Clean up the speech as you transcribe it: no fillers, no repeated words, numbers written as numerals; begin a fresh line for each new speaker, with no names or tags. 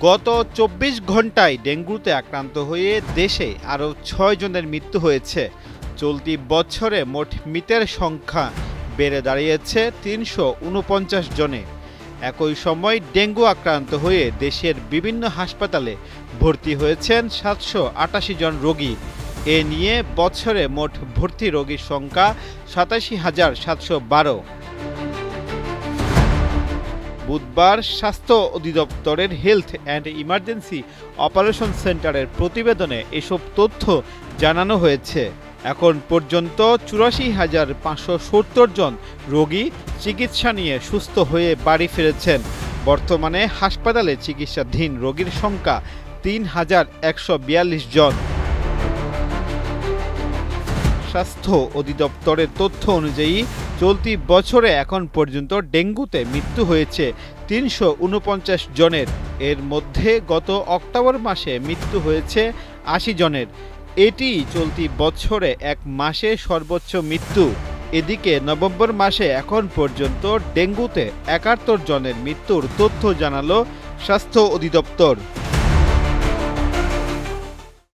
গত ২৪ ঘন্টায় ডেঙ্গুতে আক্রান্ত হয়ে দেশে আরও ৬ জনের মৃত্যু হয়েছে। চলতি বছরে মোট মৃতের সংখ্যা বেড়ে দাঁড়িয়েছে ৩৪৯ জনে। একই সময় ডেঙ্গু আক্রান্ত হয়ে দেশের বিভিন্ন হাসপাতালে ভর্তি হয়েছেন ৭৮৮ জন রোগী। এ নিয়ে বছরে মোট ভর্তি রোগীর সংখ্যা ৮৭,৭১২। বুধবার স্বাস্থ্য অধিদপ্তরের হেলথ অ্যান্ড ইমার্জেন্সি অপারেশন সেন্টারের প্রতিবেদনে এসব তথ্য জানানো হয়েছে। এখন পর্যন্ত ৮৪,৫৭০ জন রোগী চিকিৎসা নিয়ে সুস্থ হয়ে বাড়ি ফিরেছেন। বর্তমানে হাসপাতালে চিকিৎসাধীন রোগীর সংখ্যা ৩,১৪২ জন। স্বাস্থ্য অধিদপ্তরের তথ্য অনুযায়ী চলতি বছরে এখন পর্যন্ত ডেঙ্গুতে মৃত্যু হয়েছে ৩৪৯ জনের। এর মধ্যে গত অক্টোবর মাসে মৃত্যু হয়েছে ৮০ জনের। এটি চলতি বছরে এক মাসে সর্বোচ্চ মৃত্যু। এদিকে নভেম্বর মাসে এখন পর্যন্ত ডেঙ্গুতে ৭১ জনের মৃত্যুর তথ্য জানালো স্বাস্থ্য অধিদপ্তর।